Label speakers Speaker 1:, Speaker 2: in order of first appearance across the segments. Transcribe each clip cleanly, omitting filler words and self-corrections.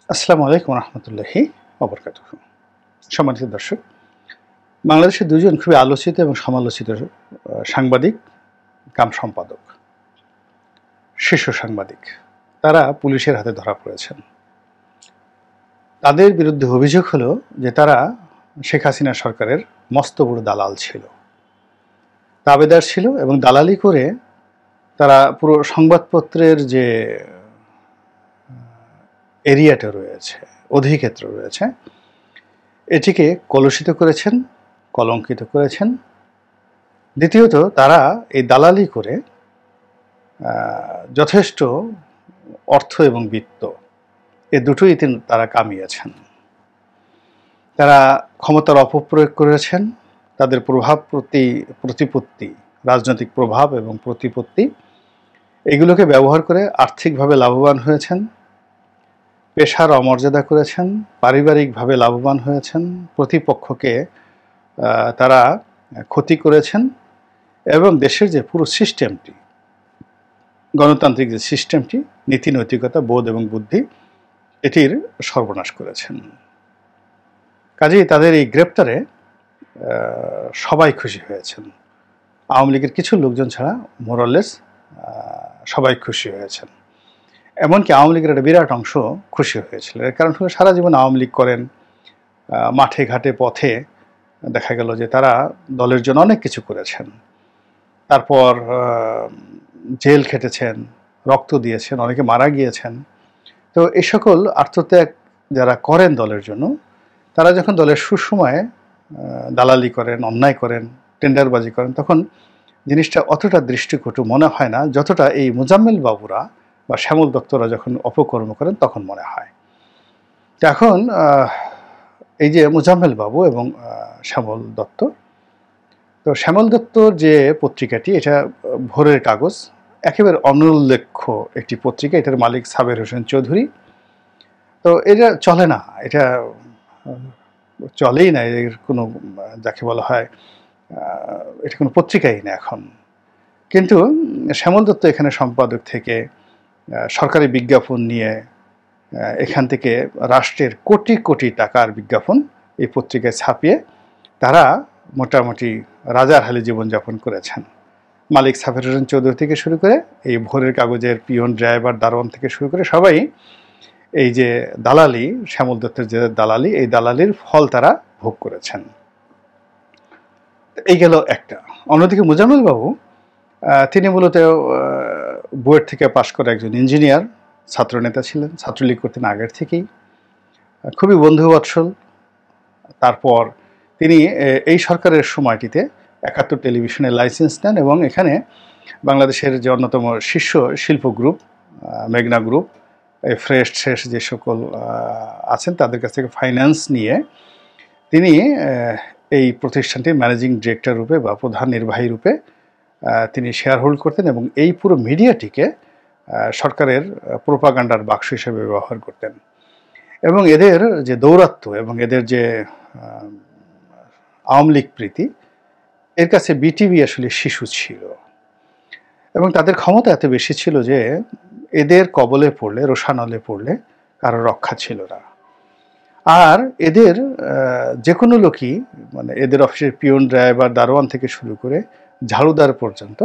Speaker 1: আসসালামু আলাইকুম রহমতুল্লাহি ওবরকাতুহু। সম্মানিত দর্শক, বাংলাদেশের দুজন খুবই আলোচিত এবং সমালোচিত সাংবাদিক কাম সম্পাদক, শীর্ষ সাংবাদিক, তারা পুলিশের হাতে ধরা পড়েছেন। তাদের বিরুদ্ধে অভিযোগ হলো যে তারা শেখ হাসিনা সরকারের মস্ত বড় দালাল ছিল, তাবেদার ছিল এবং দালালি করে তারা পুরো সংবাদপত্রের যে এরিয়াটা রয়েছে, অধিক্ষেত্র রয়েছে, এটিকে কলুষিত করেছেন, কলঙ্কিত করেছেন। দ্বিতীয়ত, তারা এই দালালি করে যথেষ্ট অর্থ এবং বিত্ত এ দুটোই তারা কামিয়েছেন। তারা ক্ষমতার অপপ্রয়োগ করেছেন, তাদের প্রতিপত্তি, রাজনৈতিক প্রভাব এবং প্রতিপত্তি এগুলোকে ব্যবহার করে আর্থিকভাবে লাভবান হয়েছেন, পেশার অমর্যাদা করেছেন, পারিবারিকভাবে লাভবান হয়েছেন, প্রতিপক্ষকে তারা ক্ষতি করেছেন এবং দেশের যে পুরো সিস্টেমটি, গণতান্ত্রিক যে সিস্টেমটি, নীতি নৈতিকতা, বোধ এবং বুদ্ধি, এটির সর্বনাশ করেছেন। কাজেই তাদের এই গ্রেপ্তারে সবাই খুশি হয়েছেন। আওয়ামী লীগের কিছু লোকজন ছাড়া মোরালেস সবাই খুশি হয়েছেন। এমনকি আওয়ামী লীগের একটা বিরাট অংশ খুশি হয়েছিল। এর কারণ হলো সারা জীবন আওয়ামী লীগ করেন, মাঠে ঘাটে পথে দেখা গেল যে তারা দলের জন্য অনেক কিছু করেছেন। তারপর জেল খেটেছেন, রক্ত দিয়েছেন, অনেকে মারা গিয়েছেন। তো এই সকল আত্মত্যাগ যারা করেন দলের জন্য, তারা যখন দলের সুসময়ে দালালি করেন, অন্যায় করেন, টেন্ডারবাজি করেন, তখন জিনিসটা অতটা দৃষ্টিকটু মনে হয় না যতটা এই মোজাম্মেল বাবুরা বা শ্যামল দত্তরা যখন অপকর্ম করেন তখন মনে হয়। এখন এই যে মোজাম্মেল বাবু এবং শ্যামল দত্ত, তো শ্যামল দত্তর যে পত্রিকাটি, এটা ভোরের কাগজ, একেবারে অনুল্লেখ্য একটি পত্রিকা। এটার মালিক সাবের হোসেন চৌধুরী। তো এটা চলে না, এটা চলেই না, এর কোনো, যাকে বলা হয়, এটা কোনো পত্রিকাই না এখন। কিন্তু শ্যামল দত্ত এখানে সম্পাদক থেকে সরকারি বিজ্ঞাপন নিয়ে এখান থেকে রাষ্ট্রের কোটি কোটি টাকার বিজ্ঞাপন এই পত্রিকায় ছাপিয়ে তারা মোটামুটি রাজার হালে জীবনযাপন করেছেন। মালিক সাফের হোসেন চৌধুরী থেকে শুরু করে এই ভোরের কাগজের পিয়ন, ড্রাইভার, দারোয়ান থেকে শুরু করে সবাই এই যে দালালি, শ্যামল দত্তের যে দালালি, এই দালালির ফল তারা ভোগ করেছেন। এই গেল একটা। অন্যদিকে মোজাম্মেল বাবু, তিনি মূলত বুয়েট থেকে পাশ করা একজন ইঞ্জিনিয়ার, ছাত্রনেতা ছিলেন, ছাত্রলীগ করতেন আগের থেকেই, খুবই বন্ধুবৎসল। তারপর তিনি এই সরকারের সময়টিতে ৭১ টেলিভিশনের লাইসেন্স নেন এবং এখানে বাংলাদেশের যে অন্যতম শীর্ষ শিল্প গ্রুপ, মেঘনা গ্রুপ, এই ফ্রেশ যে সকল আছেন তাদের কাছ থেকে ফাইন্যান্স নিয়ে তিনি এই প্রতিষ্ঠানটির ম্যানেজিং ডিরেক্টর রূপে বা প্রধান নির্বাহী রূপে তিনি শেয়ার হোল্ড করতেন এবং এই পুরো মিডিয়াটিকে সরকারের প্রোপাগান্ডার বাক্স হিসেবে ব্যবহার করতেন। এবং এদের যে দৌরাত্ম্য এবং এদের যে আওয়ামী লীগ প্রীতি, এর কাছে বিটিভি আসলে শিশু ছিল এবং তাদের ক্ষমতা এত বেশি ছিল যে এদের কবলে পড়লে, রোষানলে পড়লে কারো রক্ষা ছিল না। আর এদের যে কোনো লোকই, মানে এদের অফিসের পিয়ন, ড্রাইভার, দারোয়ান থেকে শুরু করে ঝাড়ুদার পর্যন্ত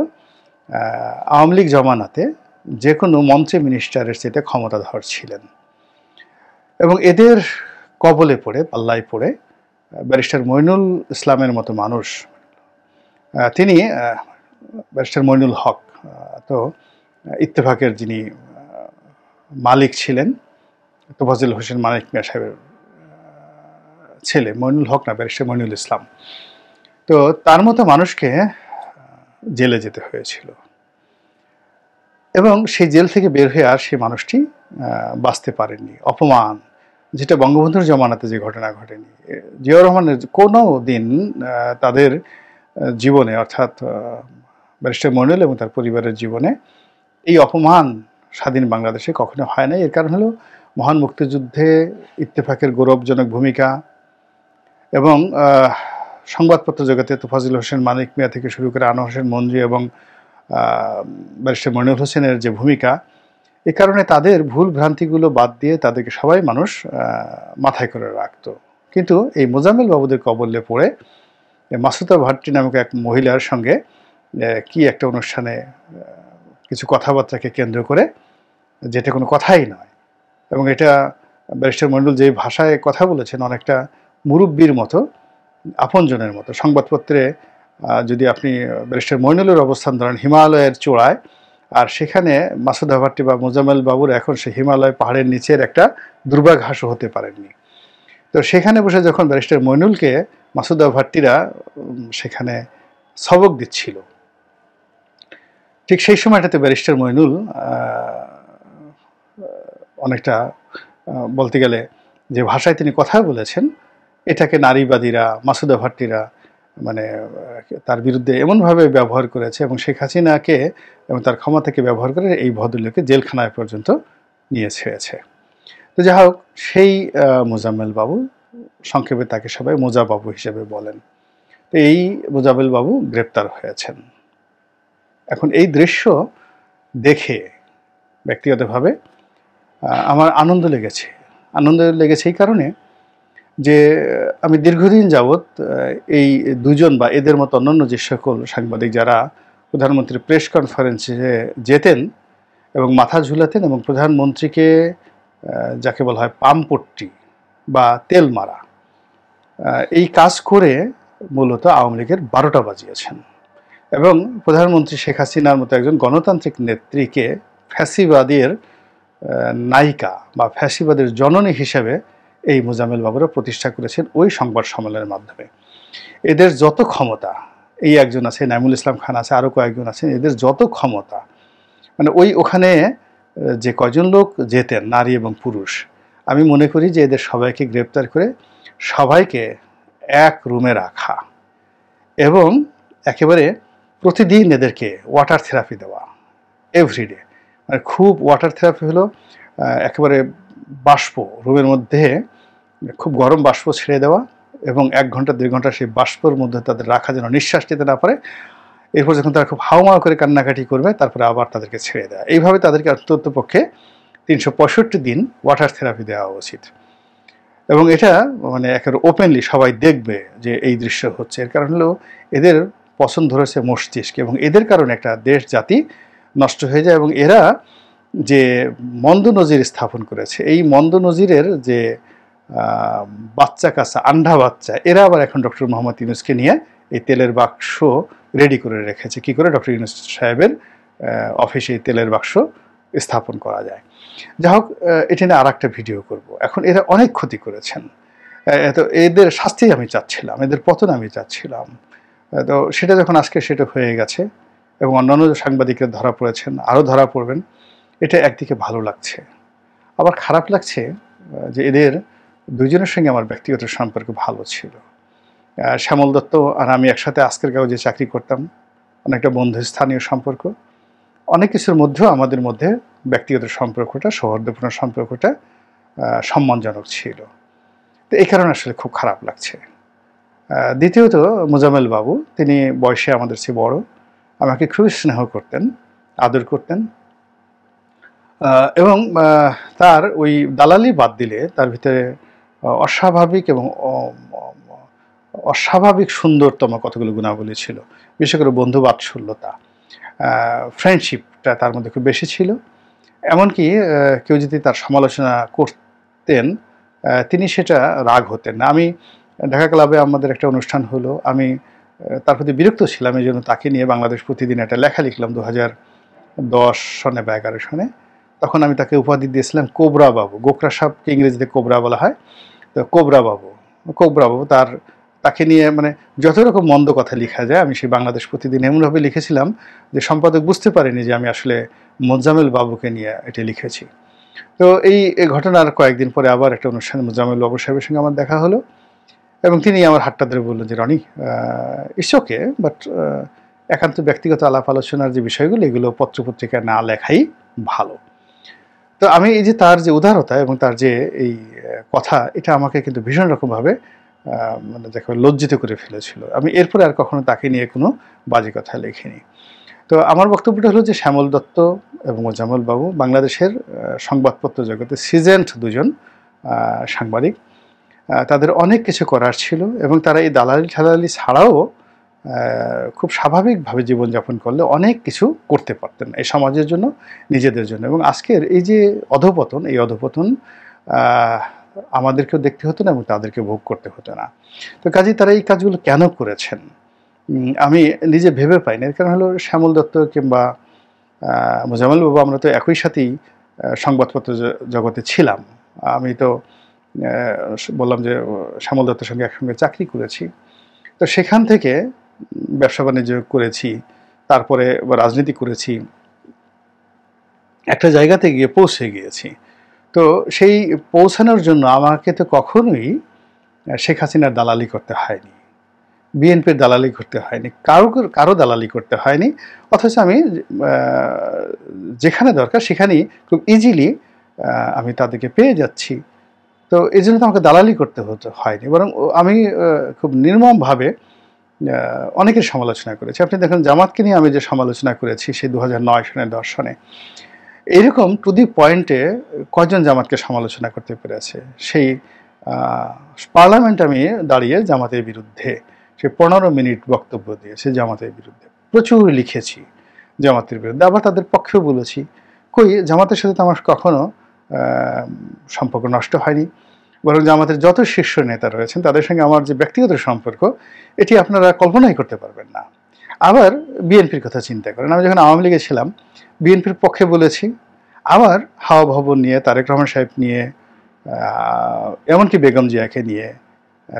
Speaker 1: আওয়ামী লীগ জমানাতে যে কোনো মন্ত্রী মিনিস্টারের চেয়ে ক্ষমতাধর ছিলেন। এবং এদের কবলে পড়ে, পাল্লায় পড়ে ব্যারিস্টার মইনুল ইসলামের মতো মানুষ, তিনি ব্যারিস্টার মইনুল হক, তো ইত্তেফাকের যিনি মালিক ছিলেন, তোফাজ্জল হোসেন মানিক মিয়া সাহেবের ছেলে, মইনুল হক না, ব্যারিস্টার মইনুল ইসলাম, তো তার মতো মানুষকে জেলে যেতে হয়েছিল এবং সেই জেল থেকে বের হয়ে আর সেই মানুষটি বাঁচতে পারেননি। অপমান, যেটা বঙ্গবন্ধুর জমানাতে যে ঘটনা ঘটেনি, জিয়াউর রহমানের কোনো দিন তাদের জীবনে, অর্থাৎ ব্যারিস্টার মইনুল এবং তার পরিবারের জীবনে এই অপমান স্বাধীন বাংলাদেশে কখনো হয় নাই। এর কারণ হলো মহান মুক্তিযুদ্ধে ইত্তেফাকের গৌরবজনক ভূমিকা এবং সংবাদপত্র জগতে তোফাজ্জল হোসেন মানিক মিয়া থেকে শুরু করে আনোয়ার হোসেন মঞ্জু এবং ব্যারিস্টার মইনুল হোসেনের যে ভূমিকা, এ কারণে তাদের ভুল ভ্রান্তিগুলো বাদ দিয়ে তাদেরকে সবাই মানুষ মাথায় করে রাখত। কিন্তু এই মোজাম্মেল বাবুদের কবলে পড়ে মাসুদা ভাট্টি নামক এক মহিলার সঙ্গে কি একটা অনুষ্ঠানে কিছু কথাবার্তাকে কেন্দ্র করে, যেটা কোনো কথাই নয়, এবং এটা ব্যারিস্টার মণ্ডল যে ভাষায় কথা বলেছেন অনেকটা মুরব্বির মতো, আপনজনের মতো। সংবাদপত্রে যদি আপনি ব্যারিস্টার মইনুলের অবস্থান ধরেন হিমালয়ের চূড়ায়, আর সেখানে মাসুদা ভাট্টি বা মোজাম্মেল বাবুর এখন সে হিমালয় পাহাড়ের নিচের একটা দুর্বাঘাসও হতে পারেননি। তো সেখানে বসে যখন ব্যারিস্টার মইনুলকে মাসুদা ভাট্টিরা সেখানে সবক দিচ্ছিল, ঠিক সেই সময়টাতে ব্যারিস্টার মইনুল অনেকটা বলতে গেলে যে ভাষায় তিনি কথা বলেছেন, এটাকে নারীবাদীরা, মাসুদা ভাট্টিরা মানে তার বিরুদ্ধে এমনভাবে ব্যবহার করেছে এবং শেখ হাসিনাকে এবং তার ক্ষমতাকে ব্যবহার করে এই ভদ্রলোককে জেলখানায় পর্যন্ত নিয়ে ছেড়েছে। তো যাই হোক, সেই মোজাম্মেল বাবু, সংক্ষেপে তাকে সবাই মোজা বাবু হিসেবে বলেন, তো এই মোজাম্মেল বাবু গ্রেপ্তার হয়েছেন। এখন এই দৃশ্য দেখে ব্যক্তিগতভাবে আমার আনন্দ লেগেছে। আনন্দ লেগেছে এই কারণে যে আমি দীর্ঘদিন যাবৎ এই দুজন বা এদের মতো অন্যান্য যে সকল সাংবাদিক যারা প্রধানমন্ত্রীর প্রেস কনফারেন্সে যেতেন এবং মাথা ঝুলাতেন এবং প্রধানমন্ত্রীকে যাকে বলা হয় পামপট্টি বা তেল মারা, এই কাজ করে মূলত আওয়ামী লীগের 12টা বাজিয়েছেন এবং প্রধানমন্ত্রী শেখ হাসিনার মতো একজন গণতান্ত্রিক নেত্রীকে ফ্যাসিবাদের নায়িকা বা ফ্যাসিবাদের জননী হিসেবে এই মোজাম্মেল বাবুরা প্রতিষ্ঠা করেছেন ওই সংবাদ সম্মেলনের মাধ্যমে। এদের যত ক্ষমতা, এই একজন আছে, নাইমুল ইসলাম খান আছে, আরও কয়েকজন আছেন, এদের যত ক্ষমতা, মানে ওখানে যে কয়জন লোক যেতেন নারী এবং পুরুষ, আমি মনে করি যে এদের সবাইকে গ্রেপ্তার করে সবাইকে এক রুমে রাখা এবং একেবারে প্রতিদিন এদেরকে ওয়াটার থেরাপি দেওয়া, এভরিডে। মানে খুব ওয়াটার থেরাপি হলো একেবারে বাষ্প, রুমের মধ্যে খুব গরম বাষ্প ছেড়ে দেওয়া এবং 1 ঘন্টা 1.5 ঘন্টা সেই বাষ্পর মধ্যে তাদের রাখা, যেন নিঃশ্বাস নিতে না পারে। এরপর যখন তারা খুব হাউমাউ করে কান্নাকাটি করবে, তারপরে আবার তাদেরকে ছেড়ে দেওয়া। এইভাবে তাদেরকে অন্ততপক্ষে 365 দিন ওয়াটার থেরাপি দেওয়া উচিত। এবং এটা মানে একেবারে ওপেনলি সবাই দেখবে যে এই দৃশ্য হচ্ছে। এর কারণ হলো এদের পছন্দ ধরেছে মস্তিষ্ক, এবং এদের কারণে একটা দেশ জাতি নষ্ট হয়ে যায়। এবং এরা যে মন্দ নজির স্থাপন করেছে, এই মন্দ নজিরের যে বাচ্চা কাচ্চা, আন্ডা বাচ্চা, এরা আবার এখন ডক্টর মোহাম্মদ ইউনূসকে নিয়ে এই তেলের বাক্স রেডি করে রেখেছে, কি করে ডক্টর ইউনূস সাহেবের অফিসে এই তেলের বাক্স স্থাপন করা যায়। যাই হোক, এটা নিয়ে আর একটা ভিডিও করব। এখন এরা অনেক ক্ষতি করেছেন, তো এদের শাস্তি আমি চাচ্ছিলাম, এদের পতন আমি চাচ্ছিলাম। তো সেটা যখন আজকে সেটা হয়ে গেছে এবং অন্যান্য সাংবাদিকরা ধরা পড়েছেন, আরও ধরা পড়বেন, এটা একদিকে ভালো লাগছে, আবার খারাপ লাগছে যে এদের দুজনের সঙ্গে আমার ব্যক্তিগত সম্পর্ক ভালো ছিল। শ্যামল দত্ত আর আমি একসাথে আজকের কাগজে চাকরি করতাম, অনেকটা বন্ধুস্থানীয় সম্পর্ক। অনেক কিছুর মধ্যেও আমাদের মধ্যে ব্যক্তিগত সম্পর্কটা, সৌহার্দ্যপূর্ণ সম্পর্কটা সম্মানজনক ছিল। তো এই কারণে আসলে খুব খারাপ লাগছে। দ্বিতীয়ত, মোজাম্মেল বাবু, তিনি বয়সে আমাদের চেয়ে বড়, আমাকে খুবই স্নেহ করতেন, আদর করতেন, এবং তার ওই দালালি বাদ দিলে তার ভিতরে অস্বাভাবিক এবং অস্বাভাবিক সুন্দরতম কতগুলো গুণাবলী ছিল। বিশেষ করে বন্ধু বাৎসল্যতা, ফ্রেন্ডশিপটা তার মধ্যে খুব বেশি ছিল। এমনকি কেউ যদি তার সমালোচনা করতেন, তিনি সেটা রাগ হতেন না। আমি ঢাকা ক্লাবে আমাদের একটা অনুষ্ঠান হলো, আমি তার প্রতি বিরক্ত ছিলাম, এই জন্য তাকে নিয়ে বাংলাদেশ প্রতিদিন একটা লেখা লিখলাম 2010 সনে বা 11 সনে। তখন আমি তাকে উপাধি দিয়েছিলাম কোবরা বাবু। গোকরা সাপকে ইংরেজিতে কোবরা বলা হয়, তো কোবরা বাবু, কোবরা বাবু। তাকে নিয়ে মানে যত রকম মন্দ কথা লেখা যায়, আমি সেই বাংলাদেশ প্রতিদিন এমনভাবে লিখেছিলাম যে সম্পাদক বুঝতে পারেনি যে আমি আসলে মোজাম্মেল বাবুকে নিয়ে এটা লিখেছি। তো এই ঘটনার কয়েকদিন পরে আবার একটা অনুষ্ঠানে মোজাম্মেল বাবু সাহেবের সঙ্গে আমার দেখা হলো এবং তিনি আমার হাতটা ধরে বললেন যে রনি, ইটস ওকে, বাট একান্ত ব্যক্তিগত আলাপ আলোচনার যে বিষয়গুলো, এগুলো পত্রপত্রিকায় না লেখাই ভালো। তো আমি এই যে তার যে উদারতা এবং তার যে এই কথা, এটা আমাকে কিন্তু ভীষণ রকমভাবে মানে দেখো লজ্জিত করে ফেলেছিল। আমি এরপরে আর কখনো তাকে নিয়ে কোনো বাজে কথা লিখিনি। তো আমার বক্তব্যটা হলো যে শ্যামল দত্ত এবং মোজাম্মেল বাবু বাংলাদেশের সংবাদপত্র জগতে সিজেন্ট দুজন সাংবাদিক। তাদের অনেক কিছু করার ছিল এবং তারা এই দালালি ঠালালি ছাড়াও খুব স্বাভাবিকভাবে জীবনযাপন করলে অনেক কিছু করতে পারতেন এই সমাজের জন্য, নিজেদের জন্য। এবং আজকের এই যে অধপতন, এই অধপতন আমাদেরকেও দেখতে হতো না এবং তাদেরকে ভোগ করতে হতো না। তো কাজেই তারা এই কাজগুলো কেন করেছেন আমি নিজে ভেবে পাই না। এর কারণ হলো শ্যামল দত্ত কিংবা মোজাম্মেল বাবু আমরা তো একই সাথেই সংবাদপত্র জগতে ছিলাম। আমি তো বললাম যে শ্যামল দত্তের সঙ্গে একসঙ্গে চাকরি করেছি। তো সেখান থেকে ব্যবসা বাণিজ্য করেছি, তারপরে রাজনীতি করেছি, একটা জায়গাতে গিয়ে পৌঁছে গিয়েছি। তো সেই পৌঁছানোর জন্য আমাকে তো কখনোই শেখ হাসিনার দালালি করতে হয়নি, বিএনপির দালালি করতে হয়নি, কারো দালালি করতে হয়নি। অথচ আমি যেখানে দরকার সেখানেই খুব ইজিলি আমি তাদেরকে পেয়ে যাচ্ছি। তো এই জন্য তো আমাকে দালালি করতে হয়নি, বরং আমি খুব নির্মমভাবে অনেকের সমালোচনা করেছি। আপনি দেখুন জামাতকে নিয়ে আমি যে সমালোচনা করেছি সেই 2009 সনে 10 সনে, এরকম টু দি পয়েন্টে কয়জন জামাতকে সমালোচনা করতে পেরেছে। সেই পার্লামেন্ট আমি দাঁড়িয়ে জামাতের বিরুদ্ধে সে 15 মিনিট বক্তব্য দিয়েছে জামাতের বিরুদ্ধে, প্রচুর লিখেছি জামাতের বিরুদ্ধে, আবার তাদের পক্ষেও বলেছি। কই জামাতের সাথে তো আমার কখনো সম্পর্ক নষ্ট হয়নি, বরং জামাতের যত শীর্ষ নেতা রয়েছেন তাদের সঙ্গে আমার যে ব্যক্তিগত সম্পর্ক এটি আপনারা কল্পনাই করতে পারবেন না। আবার বিএনপির কথা চিন্তা করেন, আমি যখন আওয়ামী লীগে ছিলাম বিএনপির পক্ষে বলেছি, আবার হাওয়া ভবন নিয়ে, তারেক রহমান সাহেব নিয়ে, এমনকি বেগম জিয়াকে নিয়ে,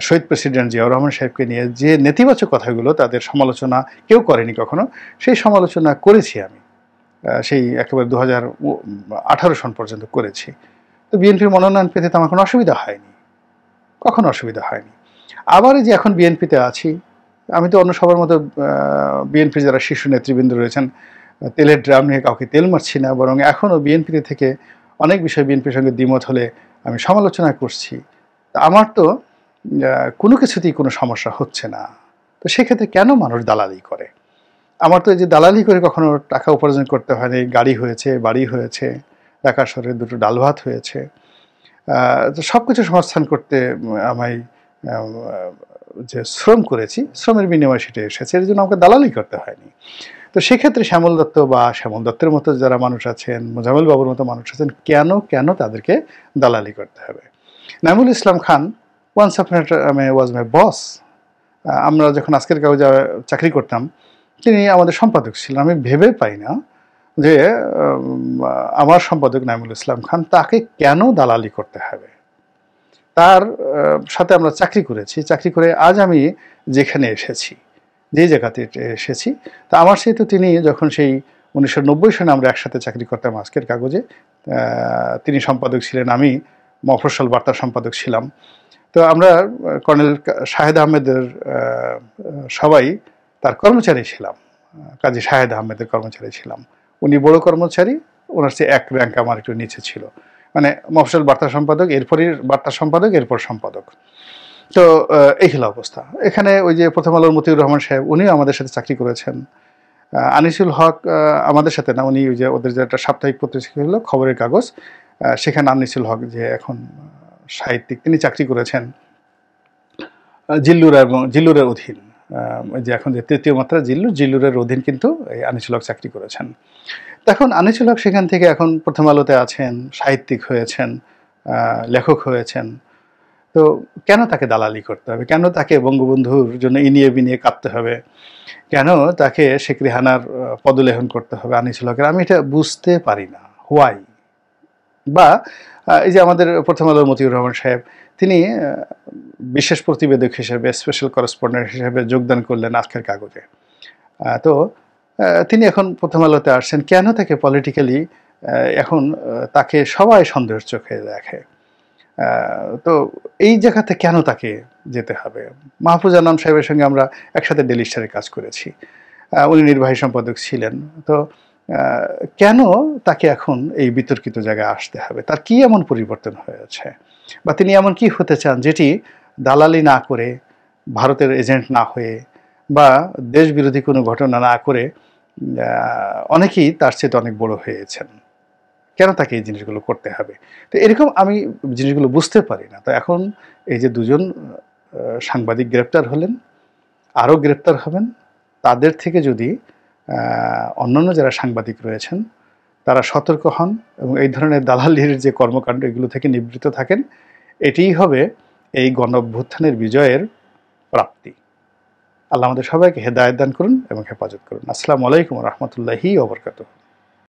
Speaker 1: শহীদ প্রেসিডেন্ট জিয়াউর রহমান সাহেবকে নিয়ে যে নেতিবাচক কথাগুলো তাদের সমালোচনা কেউ করেনি কখনো, সেই সমালোচনা করেছি আমি। সেই একেবারে 2018 সন পর্যন্ত করেছি। তো বিএনপির মনোনয়ন পেতে তো আমার কোনো অসুবিধা হয়নি, কখনো অসুবিধা হয়নি। আবার এই যে এখন বিএনপিতে আছি, আমি তো অন্য সবার মতো বিএনপির যারা শীর্ষ নেতৃবৃন্দ রয়েছেন তেলের ড্রাম নিয়ে কাউকে তেল মারছি না, বরং এখনও বিএনপিতে থেকে অনেক বিষয় বিএনপির সঙ্গে দ্বিমত হলে আমি সমালোচনা করছি। আমার তো কোনো কিছুতেই কোনো সমস্যা হচ্ছে না। তো সেক্ষেত্রে কেন মানুষ দালালি করে? আমার তো এই যে দালালি করে কখনো টাকা উপার্জন করতে হয়নি, গাড়ি হয়েছে, বাড়ি হয়েছে, ঢাকা শহরে দুটো ডাল ভাত হয়েছে। তো সব কিছু সংস্থান করতে আমায় যে শ্রম করেছি, শ্রমের বিনিময়ে সেটা এসেছে, এর জন্য আমাকে দালালি করতে হয়নি। তো সেক্ষেত্রে শ্যামল দত্ত বা শ্যামল দত্তের মতো যারা মানুষ আছেন, মোজাম্মেল বাবুর মতো মানুষ আছেন, কেন তাদেরকে দালালি করতে হবে? নাইমুল ইসলাম খান ওয়ান্স আপন এ টাইমে ওয়াজ মাই বস। আমরা যখন আজকের কাগজে চাকরি করতাম তিনি আমাদের সম্পাদক ছিলেন। আমি ভেবে পাই না যে আমার সম্পাদক নাইমুল ইসলাম খান তাকে কেন দালালি করতে হবে। তার সাথে আমরা চাকরি করেছি, চাকরি করে আজ আমি যেখানে এসেছি, যেই জায়গাতে এসেছি, তা আমার সাথে তিনি যখন সেই 1990 সনে আমরা একসাথে চাকরি করতাম আজকের কাগজে, তিনি সম্পাদক ছিলেন, আমি মফস্বল বার্তার সম্পাদক ছিলাম। তো আমরা কর্নেল শাহেদ আহমেদের সবাই তার কর্মচারী ছিলাম, কাজী শাহেদ আহমেদের কর্মচারী ছিলাম। উনি বড় কর্মচারী, ওনার চেয়ে এক র্যাঙ্ক আমার একটু নিচে ছিল, মানে মফস্বল বার্তা সম্পাদক, এরপরই বার্তা সম্পাদক, এরপর সম্পাদক। তো এই হলো অবস্থা। এখানে ওই যে প্রথম আলোর মতিউর রহমান সাহেব, উনিও আমাদের সাথে চাকরি করেছেন। আনিসুল হক আমাদের সাথে না, উনি ওই যে ওদের যে একটা সাপ্তাহিক পত্রিকা হলো খবরের কাগজ, সেখানে আনিসুল হক যে এখন সাহিত্যিক, তিনি চাকরি করেছেন জিল্লুর এবং জিল্লুরের অধীন, যে এখন যে তৃতীয় মাত্রা জিল্লুরের অধীন কিন্তু এই আনিসুল হক চাকরি করেছেন। এখন আনিসুল হক সেখান থেকে এখন প্রথম আলোতে আছেন, সাহিত্যিক হয়েছেন, লেখক হয়েছেন। তো কেন তাকে দালালি করতে হবে? কেন তাকে বঙ্গবন্ধুর জন্য ইনিয়ে বিনিয়ে কাঁদতে হবে? কেন তাকে শেখ রেহানার পদলেহন করতে হবে আনিসুল হকের? আমি এটা বুঝতে পারি না, হোয়াই। বা এই যে আমাদের প্রথম আলোর মতিউর রহমান সাহেব, তিনি বিশেষ প্রতিবেদক হিসেবে, স্পেশাল করেসপন্ডেন্ট হিসেবে যোগদান করলেন আজকের কাগজে। তো তিনি এখন প্রথম আলোতে আসছেন, কেন তাকে পলিটিক্যালি এখন তাকে সবাই সন্দেহের চোখে দেখে? তো এই জায়গাতে কেন তাকে যেতে হবে? মাহফুজ আনাম সাহেবের সঙ্গে আমরা একসাথে ডেইলি স্টারে কাজ করেছি, উনি নির্বাহী সম্পাদক ছিলেন। তো কেন তাকে এখন এই বিতর্কিত জায়গায় আসতে হবে? তার কি এমন পরিবর্তন হয়েছে, বা তিনি এমন কি হতে চান যেটি দালালি না করে, ভারতের এজেন্ট না হয়ে, বা দেশ বিরোধী কোনো ঘটনা না করে অনেকেই তার চেয়ে অনেক বড় হয়েছেন, কেন তাকে এই জিনিসগুলো করতে হবে? তো এরকম আমি জিনিসগুলো বুঝতে পারি না। তো এখন এই যে দুজন সাংবাদিক গ্রেপ্তার হলেন, আরও গ্রেপ্তার হবেন, তাদের থেকে যদি অন্যান্য যারা সাংবাদিক রয়েছেন তারা সতর্ক হন এবং এই ধরনের দালালির যে কর্মকাণ্ড এগুলো থেকে নিবৃত্ত থাকেন, এটিই হবে এই গণ-অভ্যুত্থানের বিজয়ের প্রাপ্তি। আল্লাহ আমাদের সবাইকে হেদায়েত দান করুন এবং হেফাজত করুন। আসসালামু আলাইকুম ওয়া রাহমাতুল্লাহি ওয়া বারাকাতুহু।